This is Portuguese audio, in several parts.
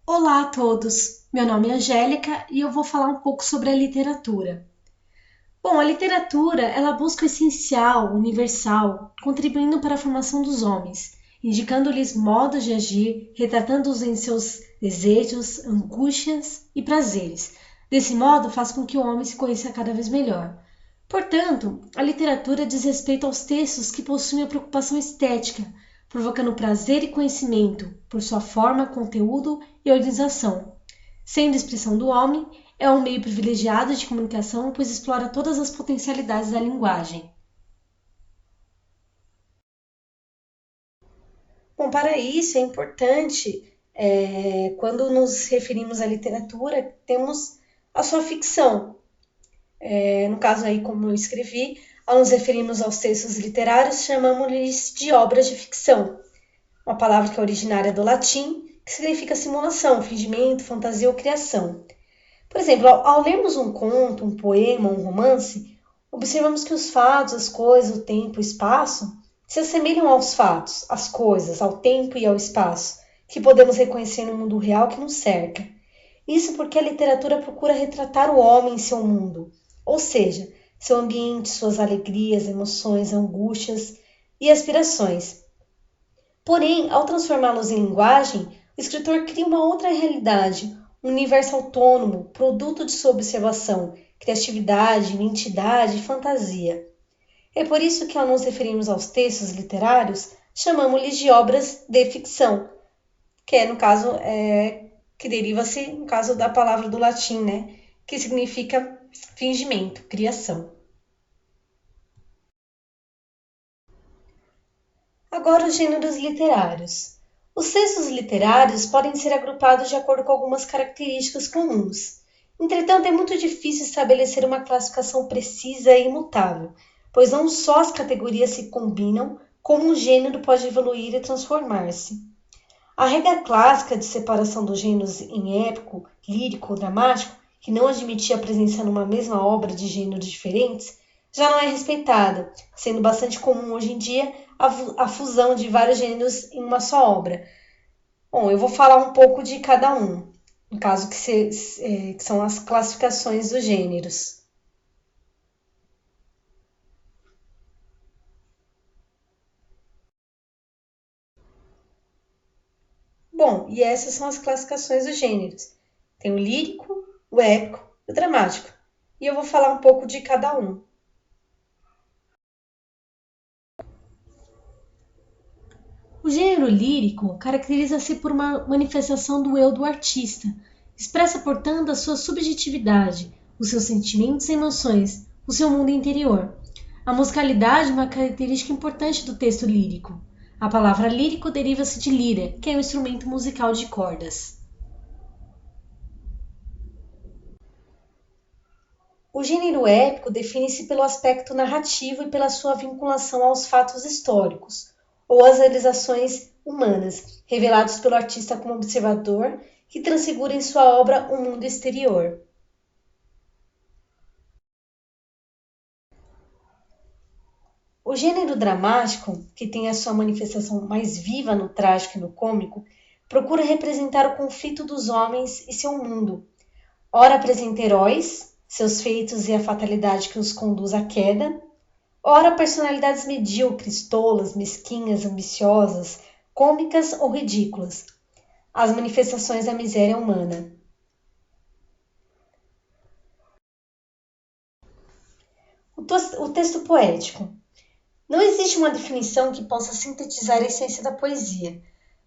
Olá a todos, meu nome é Angélica e eu vou falar um pouco sobre a literatura. Bom, a literatura ela busca o essencial, o universal, contribuindo para a formação dos homens, indicando-lhes modos de agir, retratando-os em seus desejos, angústias e prazeres. Desse modo, faz com que o homem se conheça cada vez melhor. Portanto, a literatura diz respeito aos textos que possuem a preocupação estética, provocando prazer e conhecimento por sua forma, conteúdo e organização. Sendo expressão do homem, é um meio privilegiado de comunicação, pois explora todas as potencialidades da linguagem. Bom, para isso é importante, quando nos referimos à literatura, temos a sua ficção. No caso aí, como eu escrevi, ao nos referirmos aos textos literários, chamamos-lhes de obras de ficção, uma palavra que é originária do latim, que significa simulação, fingimento, fantasia ou criação. Por exemplo, ao lermos um conto, um poema, um romance, observamos que os fatos, as coisas, o tempo, o espaço se assemelham aos fatos, às coisas, ao tempo e ao espaço, que podemos reconhecer no mundo real que nos cerca. Isso porque a literatura procura retratar o homem em seu mundo, ou seja, seu ambiente, suas alegrias, emoções, angústias e aspirações. Porém, ao transformá-los em linguagem, o escritor cria uma outra realidade, um universo autônomo, produto de sua observação, criatividade, identidade e fantasia. É por isso que, ao nos referirmos aos textos literários, chamamos-lhes de obras de ficção, que é, no caso, que deriva-se, no caso, da palavra do latim, né? Que significa fingimento, criação. Agora, os gêneros literários. Os textos literários podem ser agrupados de acordo com algumas características comuns. Entretanto, é muito difícil estabelecer uma classificação precisa e imutável, pois não só as categorias se combinam, como um gênero pode evoluir e transformar-se. A regra clássica de separação dos gêneros em épico, lírico ou dramático, que não admitia a presença numa mesma obra de gêneros diferentes, já não é respeitada, sendo bastante comum hoje em dia a fusão de vários gêneros em uma só obra. Bom, eu vou falar um pouco de cada um, no caso que são as classificações dos gêneros. Bom, e essas são as classificações dos gêneros. Tem o lírico, o épico e o dramático. E eu vou falar um pouco de cada um. O gênero lírico caracteriza-se por uma manifestação do eu do artista, expressa, portanto, a sua subjetividade, os seus sentimentos e emoções, o seu mundo interior. A musicalidade é uma característica importante do texto lírico. A palavra lírico deriva-se de lira, que é um instrumento musical de cordas. O gênero épico define-se pelo aspecto narrativo e pela sua vinculação aos fatos históricos, ou às realizações humanas, revelados pelo artista como observador, que transfigura em sua obra o mundo exterior. O gênero dramático, que tem a sua manifestação mais viva no trágico e no cômico, procura representar o conflito dos homens e seu mundo. Ora apresenta heróis, seus feitos e a fatalidade que os conduz à queda, ora personalidades medíocres, tolas, mesquinhas, ambiciosas, cômicas ou ridículas, as manifestações da miséria humana. O texto poético. Não existe uma definição que possa sintetizar a essência da poesia.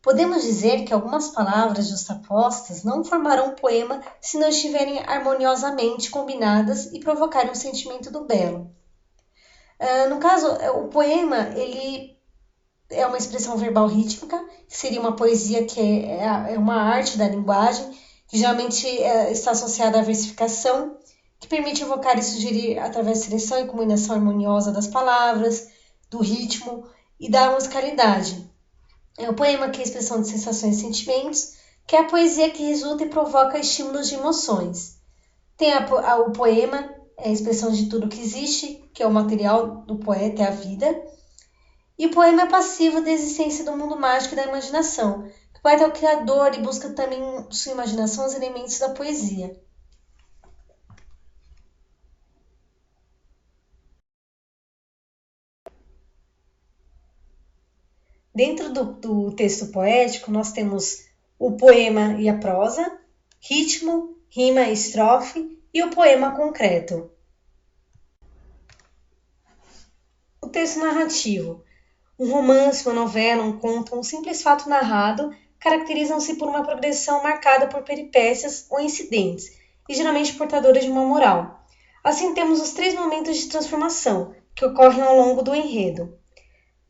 Podemos dizer que algumas palavras justapostas não formarão um poema se não estiverem harmoniosamente combinadas e provocarem um sentimento do belo. No caso, o poema ele é uma expressão verbal rítmica, que seria uma poesia que é uma arte da linguagem, que geralmente está associada à versificação, que permite evocar e sugerir através de seleção e combinação harmoniosa das palavras, do ritmo e da musicalidade. É o poema que é a expressão de sensações e sentimentos, que é a poesia que resulta e provoca estímulos de emoções. Tem o poema, é a expressão de tudo que existe, que é o material do poeta, é a vida. E o poema é passivo da existência do mundo mágico e da imaginação, que O poeta é o criador e busca também em sua imaginação os elementos da poesia. Dentro do texto poético, nós temos o poema e a prosa, ritmo, rima e estrofe e o poema concreto. O texto narrativo. Um romance, uma novela, um conto, um simples fato narrado caracterizam-se por uma progressão marcada por peripécias ou incidentes, e geralmente portadoras de uma moral. Assim, temos os 3 momentos de transformação que ocorrem ao longo do enredo.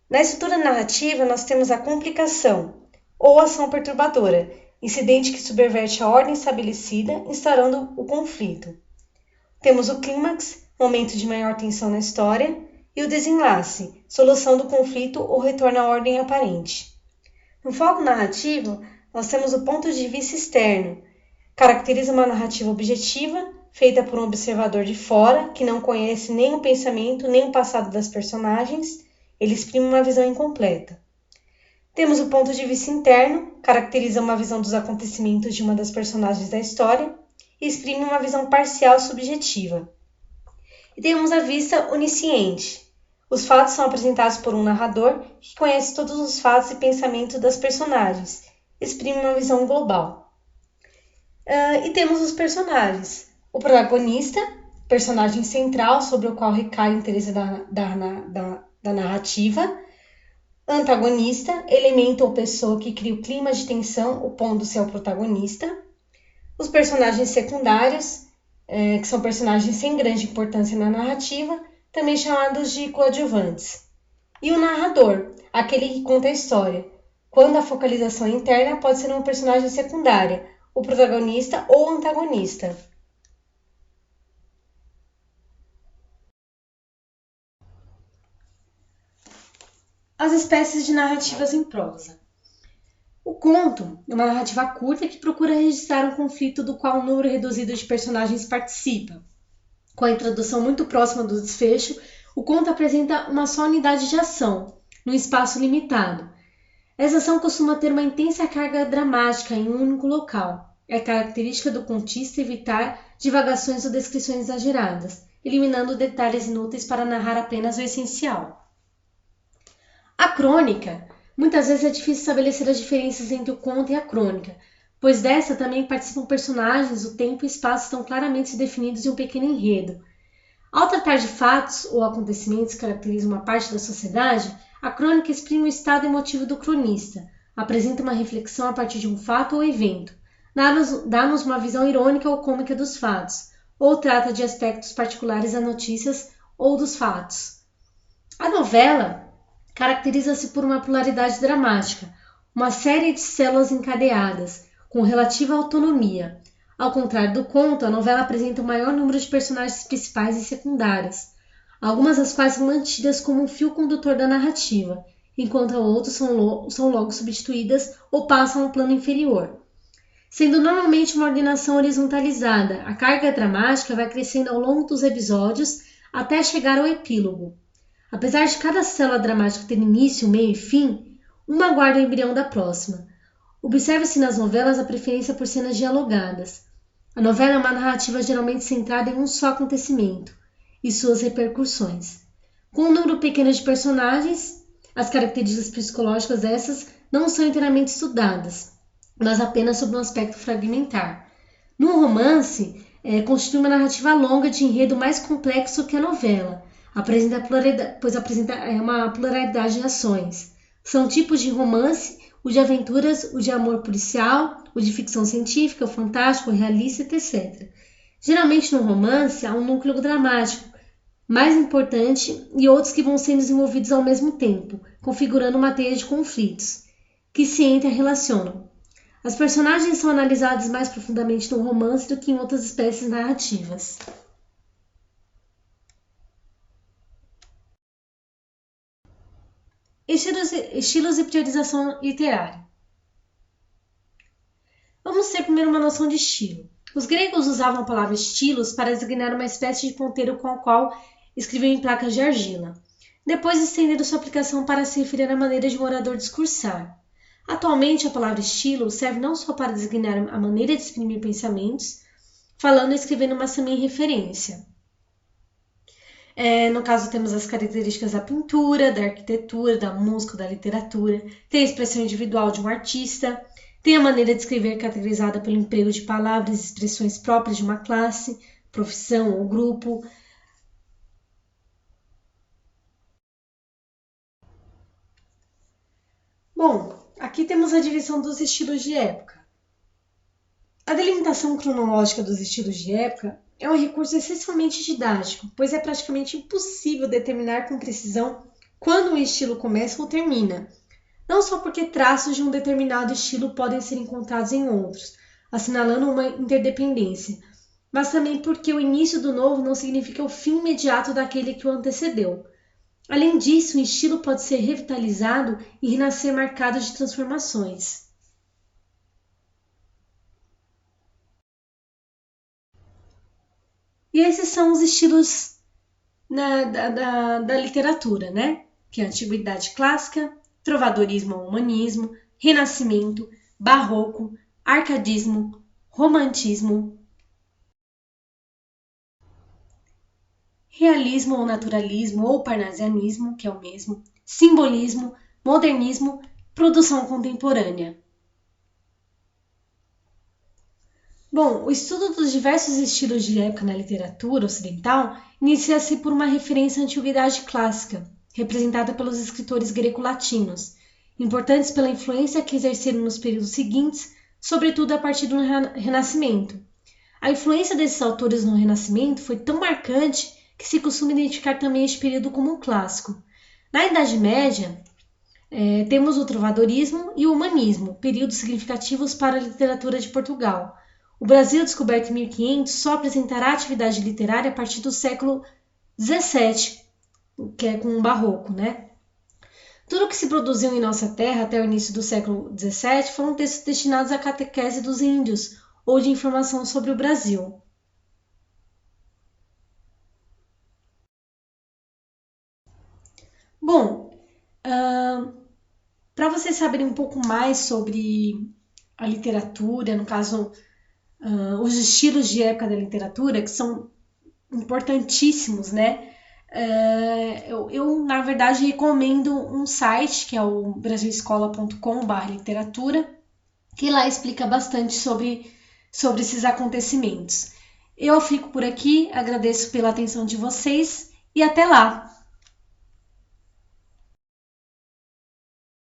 Na estrutura narrativa, nós temos a complicação, ou ação perturbadora, incidente que subverte a ordem estabelecida, instaurando o conflito. Temos o clímax, momento de maior tensão na história, e o desenlace, solução do conflito ou retorno à ordem aparente. No foco narrativo, nós temos o ponto de vista externo, caracteriza uma narrativa objetiva, feita por um observador de fora, que não conhece nem o pensamento nem o passado das personagens. Ele exprime uma visão incompleta. Temos o ponto de vista interno, caracteriza uma visão dos acontecimentos de uma das personagens da história e exprime uma visão parcial subjetiva. E temos a vista onisciente. Os fatos são apresentados por um narrador que conhece todos os fatos e pensamentos das personagens, exprime uma visão global. E temos os personagens. O protagonista, personagem central sobre o qual recai o interesse da narrativa. Antagonista, elemento ou pessoa que cria o clima de tensão, opondo-se ao protagonista. Os personagens secundários, que são personagens sem grande importância na narrativa, também chamados de coadjuvantes. E o narrador, aquele que conta a história. Quando a focalização é interna, pode ser uma personagem secundária, o protagonista ou o antagonista. As espécies de narrativas em prosa. O conto é uma narrativa curta que procura registrar um conflito do qual um número reduzido de personagens participa. Com a introdução muito próxima do desfecho, o conto apresenta uma só unidade de ação, num espaço limitado. Essa ação costuma ter uma intensa carga dramática em um único local. É característica do contista evitar divagações ou descrições exageradas, eliminando detalhes inúteis para narrar apenas o essencial. A crônica. Muitas vezes é difícil estabelecer as diferenças entre o conto e a crônica, pois dessa também participam personagens, o tempo e o espaço estão claramente definidos em um pequeno enredo. Ao tratar de fatos ou acontecimentos que caracterizam uma parte da sociedade, a crônica exprime o estado emotivo do cronista, apresenta uma reflexão a partir de um fato ou evento, dá-nos uma visão irônica ou cômica dos fatos, ou trata de aspectos particulares das notícias ou dos fatos. A novela caracteriza-se por uma polaridade dramática, uma série de células encadeadas, com relativa autonomia. Ao contrário do conto, a novela apresenta um maior número de personagens principais e secundárias, algumas das quais são mantidas como um fio condutor da narrativa, enquanto outras são logo substituídas ou passam ao plano inferior. Sendo normalmente uma ordenação horizontalizada, a carga dramática vai crescendo ao longo dos episódios até chegar ao epílogo. Apesar de cada célula dramática ter início, meio e fim, uma guarda o embrião da próxima. Observa-se nas novelas a preferência por cenas dialogadas. A novela é uma narrativa geralmente centrada em um só acontecimento e suas repercussões. Com um número pequeno de personagens, as características psicológicas dessas não são inteiramente estudadas, mas apenas sob um aspecto fragmentar. No romance, constitui uma narrativa longa de enredo mais complexo que a novela, pois apresenta uma pluralidade de ações. São tipos de romance, o de aventuras, o de amor policial, o de ficção científica, o fantástico, o realista, etc. Geralmente no romance há um núcleo dramático mais importante e outros que vão sendo desenvolvidos ao mesmo tempo, configurando uma teia de conflitos, que se interrelacionam. As personagens são analisadas mais profundamente no romance do que em outras espécies narrativas. Estilos e priorização literária. Vamos ter primeiro uma noção de estilo. Os gregos usavam a palavra estilos para designar uma espécie de ponteiro com a qual escreviam em placas de argila. Depois estenderam sua aplicação para se referir à maneira de um orador discursar. Atualmente, a palavra estilo serve não só para designar a maneira de exprimir pensamentos, falando e escrevendo, mas também referência. No caso, temos as características da pintura, da arquitetura, da música, da literatura, tem a expressão individual de um artista, tem a maneira de escrever caracterizada pelo emprego de palavras e expressões próprias de uma classe, profissão ou grupo. Bom, aqui temos a divisão dos estilos de época. A delimitação cronológica dos estilos de época é um recurso essencialmente didático, pois é praticamente impossível determinar com precisão quando um estilo começa ou termina, não só porque traços de um determinado estilo podem ser encontrados em outros, assinalando uma interdependência, mas também porque o início do novo não significa o fim imediato daquele que o antecedeu. Além disso, o estilo pode ser revitalizado e renascer marcado de transformações. E esses são os estilos da literatura, né? Que é a Antiguidade Clássica, Trovadorismo ou Humanismo, Renascimento, Barroco, Arcadismo, Romantismo, Realismo ou Naturalismo ou Parnasianismo, que é o mesmo, Simbolismo, Modernismo, Produção Contemporânea. Bom, o estudo dos diversos estilos de época na literatura ocidental inicia-se por uma referência à Antiguidade Clássica, representada pelos escritores greco-latinos, importantes pela influência que exerceram nos períodos seguintes, sobretudo a partir do Renascimento. A influência desses autores no Renascimento foi tão marcante que se costuma identificar também este período como um clássico. Na Idade Média, temos o trovadorismo e o humanismo, períodos significativos para a literatura de Portugal. O Brasil, descoberto em 1500, só apresentará atividade literária a partir do século XVII, que é com o Barroco, né? Tudo o que se produziu em nossa terra até o início do século XVII foram textos destinados à catequese dos índios ou de informação sobre o Brasil. Bom, para vocês saberem um pouco mais sobre a literatura, no caso, os estilos de época da literatura, que são importantíssimos, né? Na verdade, recomendo um site que é o brasilescola.com/literatura, que lá explica bastante sobre esses acontecimentos. Eu fico por aqui, agradeço pela atenção de vocês e até lá!